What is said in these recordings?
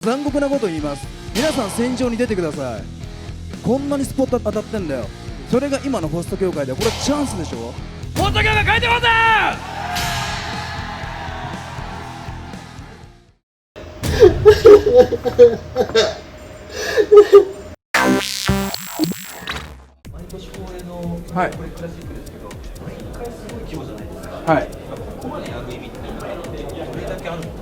残酷なこと言います。皆さん戦場に出てください。こんなにスポット当たってんだよ。それが今のホスト業界でこれチャンスでしょ。ホスト業界変えてませ毎年恒例のはいこれクラシックですけど、毎回すごい規模じゃないですか。はい。ここまでやる意味ってどれだけあるのか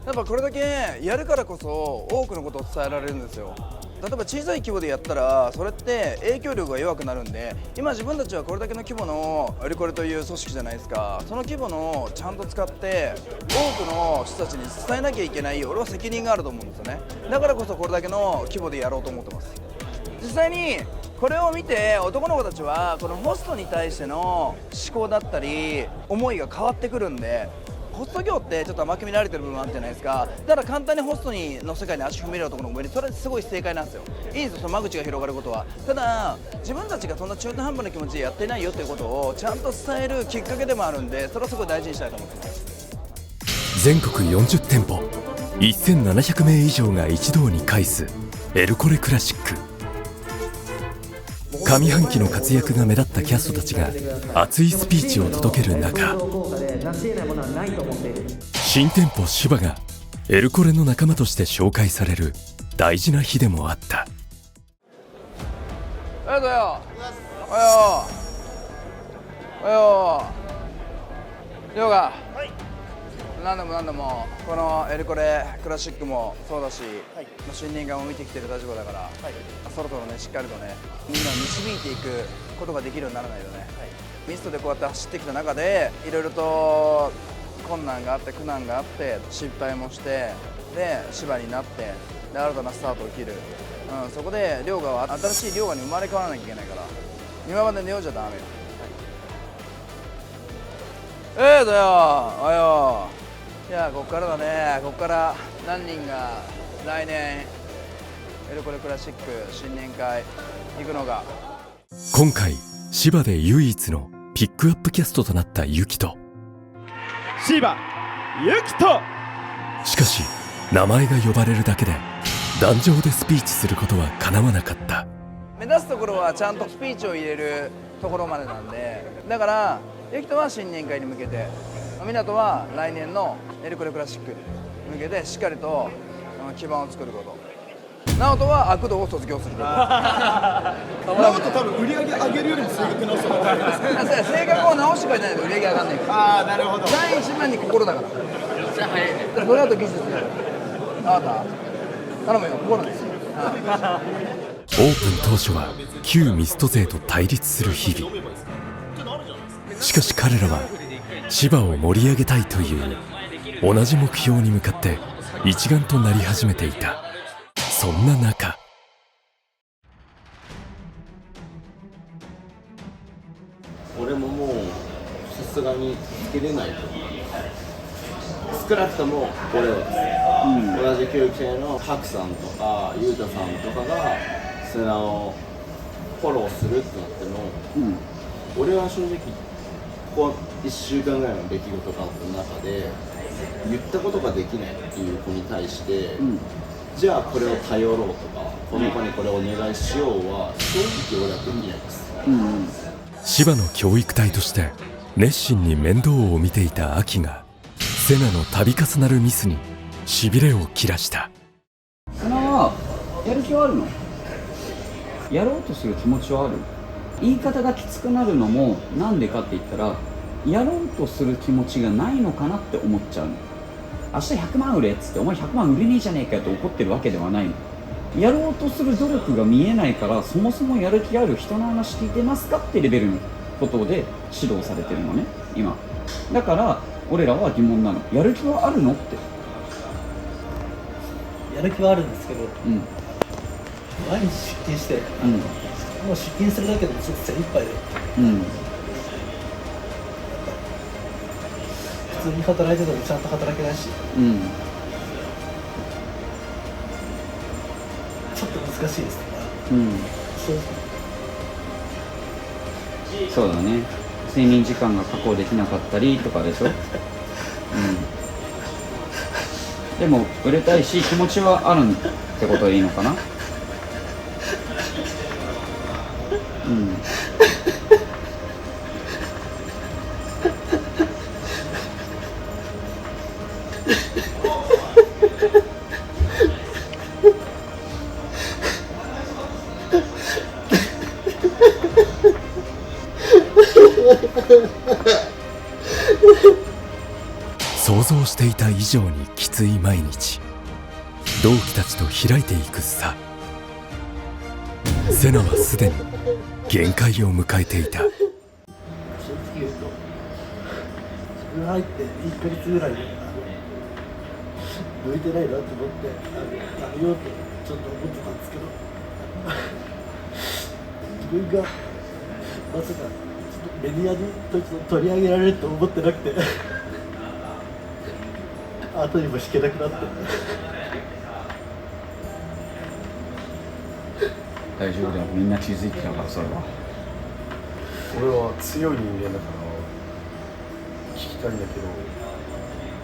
やっぱこれだけやるからこそ多くのことを伝えられるんですよ。例えば小さい規模でやったらそれって影響力が弱くなるんで、今自分たちはこれだけの規模のエルコレという組織じゃないですか。その規模のちゃんと使って多くの人たちに伝えなきゃいけない、俺は責任があると思うんですよね。だからこそこれだけの規模でやろうと思ってます。実際にこれを見て男の子たちはこのホストに対しての思考だったり思いが変わってくるんで、ホスト業ってちょっと甘く見られてる部分あるじゃないですか。だから簡単にホストの世界に足踏み入れる男の子もいる。それすごい正解なんですよ。いいんですよ、その間口が広がることは。ただ自分たちがそんな中途半端な気持ちでやってないよということをちゃんと伝えるきっかけでもあるんで、それはすごい大事にしたいと思ってます。全国40店舗1700名以上が一堂に会すエルコレクラシック。上半期の活躍が目立ったキャストたちが熱いスピーチを届ける中、新店舗芝がエルコレの仲間として紹介される大事な日でもあった。おはよう。おはよう。おはよう。りょうが何度もこのエルコレクラシックもそうだし、新年会も見てきてる立場だから、そろそろねしっかりとねみんなを導いていくことができるようにならないとね、ミストでこうやって走ってきた中でいろいろと困難があって苦難があって失敗もしてで芝になってで新たなスタートを切る、そこで遼河は新しい遼河に生まれ変わらなきゃいけないから、今までのようじゃダメよ。だよ。おはよう。いや、ここからだね。ここから何人が来年エルコレクラシック新年会行くのが。今回芝で唯一のピックアップキャストとなったユキト。芝ユキト。しかし名前が呼ばれるだけで壇上でスピーチすることは叶わなかった。目指すところはちゃんとスピーチを入れるところまでなんで、だからユキトは新年会に向けて、湊は来年のエルコレクラシックに向けてしっかりと基盤を作ること、直人は悪道を卒業すること直人多分売り上げ上げるよりも性格直す方がいいですね。性格を直してくれないと売り上げ上がんないから。ああ、なるほど。第一番に心だから。じゃあ早いね。それあと技術だよ。あなた頼むよ、心ですよ。オープン当初は旧ミスト勢と対立する日々。しかし彼らは芝を盛り上げたいという同じ目標に向かって一丸となり始めていた。そんな中、俺ももうさすがにつけれないと思う。少なくとも俺は、同じ教育生のハクさんとかユウタさんとかが瀬名をフォローするってなっても、俺は正直ここ1週間ぐらいの出来事があった中で言ったことができないっていう子に対して、じゃあこれを頼ろうとかこの子にこれをお願いしようは正直俺はできないです。芝の教育隊として熱心に面倒を見ていたアキがセナの度重なるミスにしびれを切らした。セナはやる気はあるの？やろうとする気持ちはある？言い方がきつくなるのもなんでかって言ったら、やろうとする気持ちがないのかなって思っちゃうの。明日100万売れっつってお前100万売れねえじゃねえかよって怒ってるわけではないの。やろうとする努力が見えないから、そもそもやる気ある人の話聞いてますかってレベルのことで指導されてるのね今。だから俺らは疑問なの。やる気はあるのって。やる気はあるんですけど、毎日出勤して、もう出勤するだけでちょっと精一杯で、普通に働いててもちゃんと働けないし、ちょっと難しいですね。正直。そうだね。睡眠時間が確保できなかったりとかでしょ。でも売れたいし気持ちはあるってことでいいのかな。うん。想像していた以上にきつい毎日、同期たちと開いていく差。セナはすでに限界を迎えていた。正直言うと、自分入って1ヶ月ぐらいで向いてないなと思ってやめようとちょっと思ってたんですけど、自分がまさかちょっとメディアに取り上げられると思ってなくて後にも引けなくなって大丈夫だよ、みんな気づいてたから。それは俺は強い人間だから聞きたいんだけど、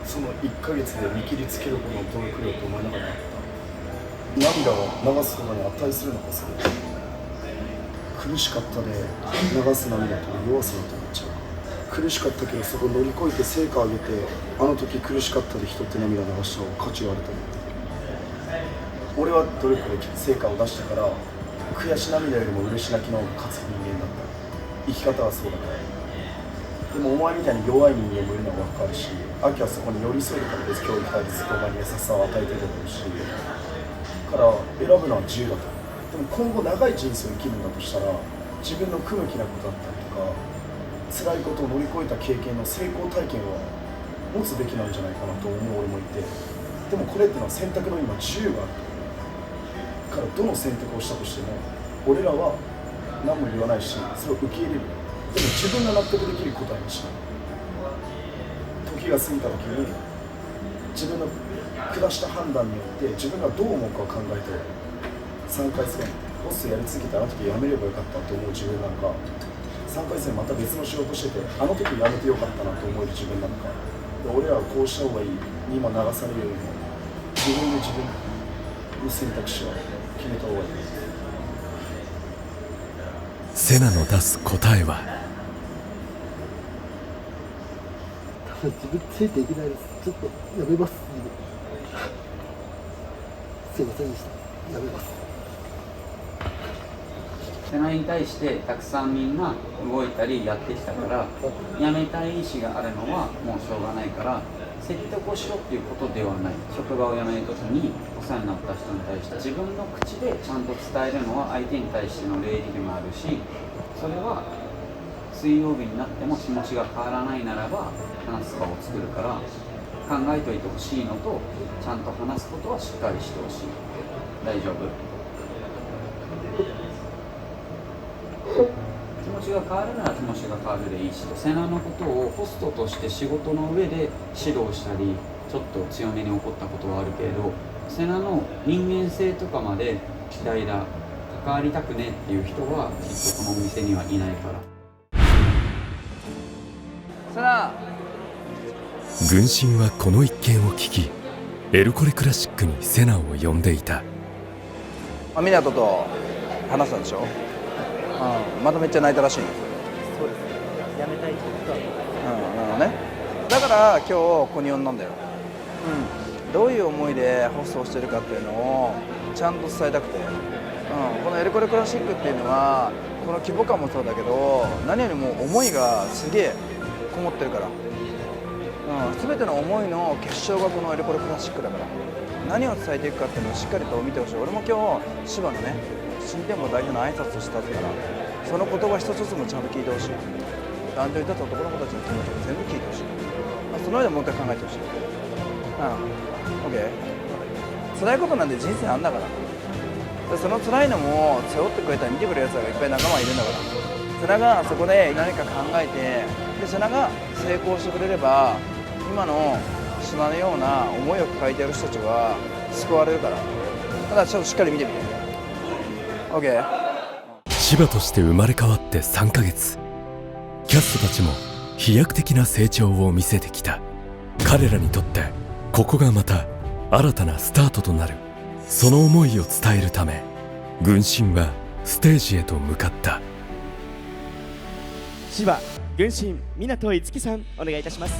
その1ヶ月で見切りつけるほどの努力量と思えなかった。涙を流すことに値するのか、それ苦しかったで流す涙と弱さだと思っちゃう。苦しかったけどそこ乗り越えて成果を上げて、あの時苦しかったで人って涙流した方が価値があると思う。俺は努力で成果を出したから、悔し涙よりも嬉し泣きの方が勝つ人間だった。生き方はそうだから。でもお前みたいに弱い人間もいるのは分かるし、アキはそこに寄り添えるから別競技対立とお前に優しさを与えてるだろうし、から選ぶのは自由だと。でも今後長い人生を生きるんだとしたら、自分の不向きなことだったりとか辛いことを乗り越えた経験の成功体験は持つべきなんじゃないかなと思う俺もいて、でもこれってのは選択の今自由があるから、どの選択をしたとしても俺らは何も言わないし、それを受け入れる。でも自分が納得できる答えにしない。時が過ぎた時に自分の下した判断によって自分がどう思うかを考えて3回戦ホストやり続けてあの時やめればよかったと思う自分なのか、3回戦また別の仕事しててあの時やめてよかったなと思える自分なのかで、俺らはこうした方がいいに今流されるよりも自分で自分の選択肢を決めた方がいい。セナの出す答えは自分ついていけないです。ちょっとやめます。すいませんでした。やめます。セナに対してたくさんみんな動いたりやってきたから、辞めたい意思があるのはもうしょうがないから、説得をしろっていうことではない。職場を辞めるときにお世話になった人に対して自分の口でちゃんと伝えるのは相手に対しての礼儀でもあるし、それは水曜日になっても気持ちが変わらないならば話す場を作るから、考えておいてほしいのと、ちゃんと話すことはしっかりしてほしい。大丈夫？気持ちが変わるなら気持ちが変わるでいいし、セナのことをホストとして仕事の上で指導したりちょっと強めに怒ったことはあるけれど、セナの人間性とかまで嫌いだ、関わりたくねっていう人はきっとこのお店にはいないから。セナ、軍神はこの一件を聞き、エルコレクラシックにセナを呼んでいた。湊と話したんでしょ。まためっちゃ泣いたらしいんですよ。そうですね。やめたいって言ったね、だから今日ここに呼んだんだよ。どういう思いでホストをしてるかっていうのをちゃんと伝えたくて、このエルコレクラシックっていうのはこの規模感もそうだけど、何よりも思いがすげえこもってるから、全ての思いの結晶がこのエルコレクラシックだから、何を伝えていくかっていうのをしっかりと見てほしい。俺も今日芝のね新店舗代表の挨拶をしたから、その言葉一つずつもちゃんと聞いてほしい。壇上に立つ男の子たちの気持ちも全部聞いてほしい。その上でもう一回考えてほしい。OK。辛いことなんて人生あんだから。でその辛いのも背負ってくれたり見てくれるやつがいっぱい仲間いるんだから、セナがそこで何か考えて、でセナが成功してくれれば今のセナのような思いを抱えている人たちは救われるから。ただちょっとしっかり見てみて。OK。芝として生まれ変わって3ヶ月、キャストたちも飛躍的な成長を見せてきた。彼らにとってここがまた新たなスタートとなる。その思いを伝えるため軍神はステージへと向かった。芝軍神湊いつきさん、お願いいたします。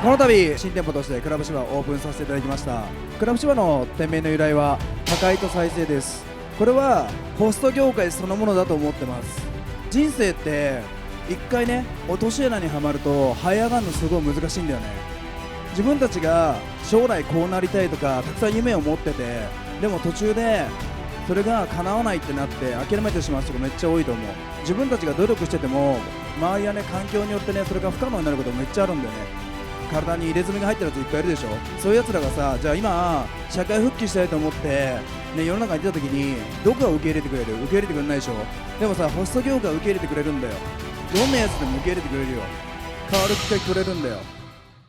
この度新店舗としてクラブ芝をオープンさせていただきました。クラブ芝の店名の由来は破壊と再生です。これはホスト業界そのものだと思ってます。人生って一回ね落とし穴にはまると這い上がるのすごい難しいんだよね。自分たちが将来こうなりたいとかたくさん夢を持ってて、でも途中でそれが叶わないってなって諦めてしまう人がめっちゃ多いと思う。自分たちが努力してても周りやね環境によってねそれが不可能になることめっちゃあるんだよね。体に入れ墨が入ってるやついっぱいいるでしょ。そういうやつらがさ、じゃあ今社会復帰したいと思って、ね、世の中に出た時にどこが受け入れてくれる？受け入れてくれないでしょ。でもさホスト業界は受け入れてくれるんだよ。どんなやつでも受け入れてくれるよ。変わる機会くれるんだよ。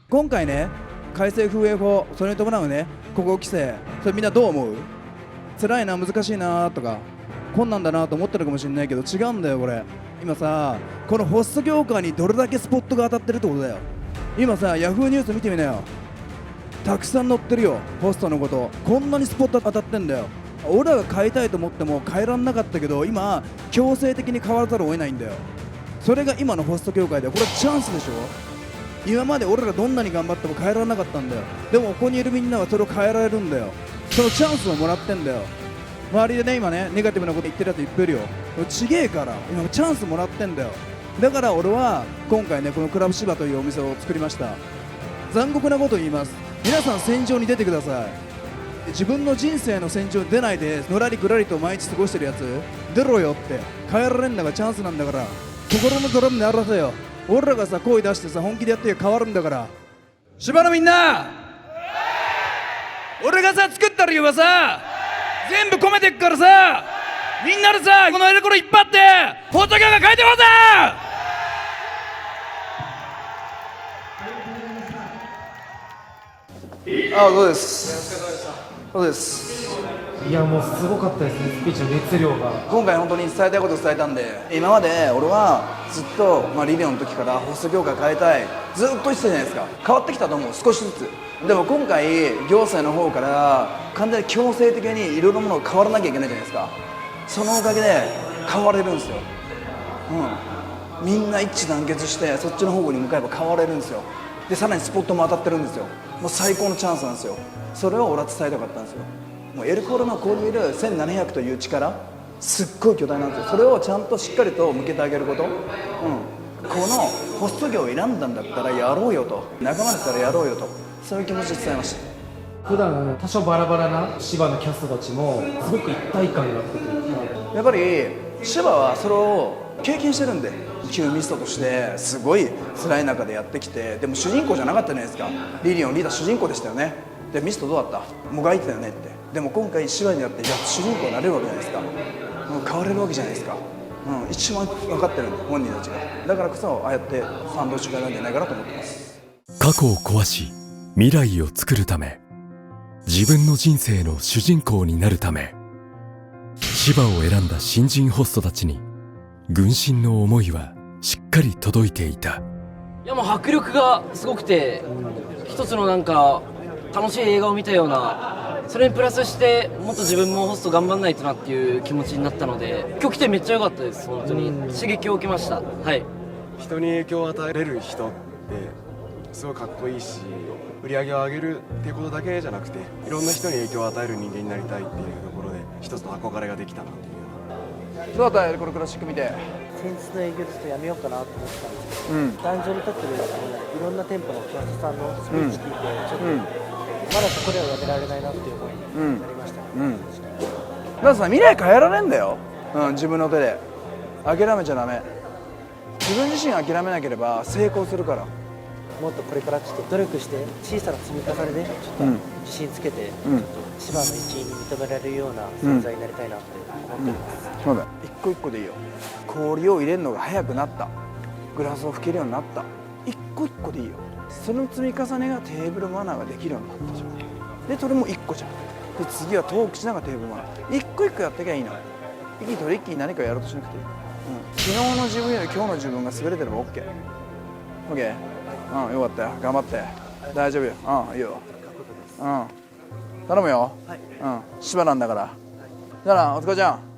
今回ね改正風営法、それに伴うね国語規制、それみんなどう思う？辛いな、難しいなとか困難だなと思ってるかもしれないけど違うんだよ。これ今さこのホスト業界にどれだけスポットが当たってるってことだよ。今さヤフーニュース見てみなよ。たくさん載ってるよホストのこと。こんなにスポット当たってんだよ。俺らが変えたいと思っても変えらんなかったけど今強制的に変わらざるを得ないんだよ。それが今のホスト業界でこれチャンスでしょ。今まで俺らどんなに頑張っても変えられなかったんだよ。でもここにいるみんなはそれを変えられるんだよ。そのチャンスをもらってんだよ。周りでね今ねネガティブなこと言ってるやついっぱいいるよ。ちげえから今チャンスもらってんだよ。だから俺は今回ねこのクラブ芝というお店を作りました。残酷なこと言います。皆さん戦場に出てください。自分の人生の戦場に出ないでのらりくらりと毎日過ごしてるやつ出ろよって。変えられんだがチャンスなんだから心のドラムにあらせよ。俺らがさ声出してさ本気でやって変わるんだから。芝のみんな俺がさ作った理由はさ全部込めてっからさ、みんなでさこのエレコロ引っ張ってホットギャが変えてこうぜ。そうです。そうです。いやもうすごかったですね、スピーチの熱量が。今回本当に伝えたいことを伝えたんで、今まで俺はずっと、リレオの時からホスト業界変えたいずっと言ってたじゃないですか。変わってきたと思う、少しずつ。でも今回行政の方から完全に強制的にいろいろなものが変わらなきゃいけないじゃないですか。そのおかげで変われるんですよ。みんな一致団結してそっちの方向に向かえば変われるんですよ。でさらにスポットも当たってるんですよ。もう最高のチャンスなんですよ。それを俺は伝えたかったんですよ。もうエルコールのここにいる1700という力すっごい巨大なんですよ。それをちゃんとしっかりと向けてあげること、このホスト業を選んだんだったらやろうよと、仲間だったらやろうよと、そういう気持ちで伝えました。普段多少バラバラな芝のキャストたちもすごく一体感があってというか、やっぱり芝はそれを経験してるんで、旧ミストとしてすごい辛い中でやってきて、でも主人公じゃなかったじゃないですか。リリオンリーダー主人公でしたよね。でミストどうだった、もがいてたよねって。でも今回芝になってやっと主人公になれるわけじゃないですか。もう変われるわけじゃないですか。一番分かってるんで本人たちが。だからこそああやって賛同してくれるんじゃないかなと思ってます。過去を壊し未来を作るため、自分の人生の主人公になるため、芝を選んだ新人ホストたちに軍神の思いはしっかり届いていた。いやもう迫力がすごくて、一つのなんか楽しい映画を見たような、それにプラスしてもっと自分もホスト頑張んないとなっていう気持ちになったので、今日来てめっちゃ良かったです。本当に刺激を受けました。はい。人に影響を与えれる人ってすごいかっこいいし、売り上げを上げるっていうことだけじゃなくて、いろんな人に影響を与える人間になりたいっていうところで一つの憧れができたなっていう。どうだったエレコロクラシック見て。先日の営業ちょっとやめようかなと思ってたんですけど、壇上に立ってるいろんな店舗のキャストさんのスピーチ聞いて、ちょっと、まだそこではやめられないなっていう思いになりましたね。だからさ、未来変えられんだよ、自分の手で。諦めちゃダメ。自分自身諦めなければ成功するから。もっとこれからちょっと努力して小さな積み重ねでちょっと自信つけて、ちょっと芝の一員に認められるような存在になりたいなって思ってます。そうだ、一個一個でいいよ。氷を入れるのが早くなった、グラスを拭けるようになった、一個一個でいいよ。その積み重ねがテーブルマナーができるようになったじゃん。でそれも一個じゃん。で次はトークしながらテーブルマナー、一個一個やってきゃいいの。一気にトリッキーに何かやろうとしなくていい。昨日の自分より今日の自分が優れてれば OK。うん、よかったよ、頑張って、大丈夫よ、うん、いいよ、うん、頼むよ、うん、芝なんだから、じゃあな、お疲れちゃん。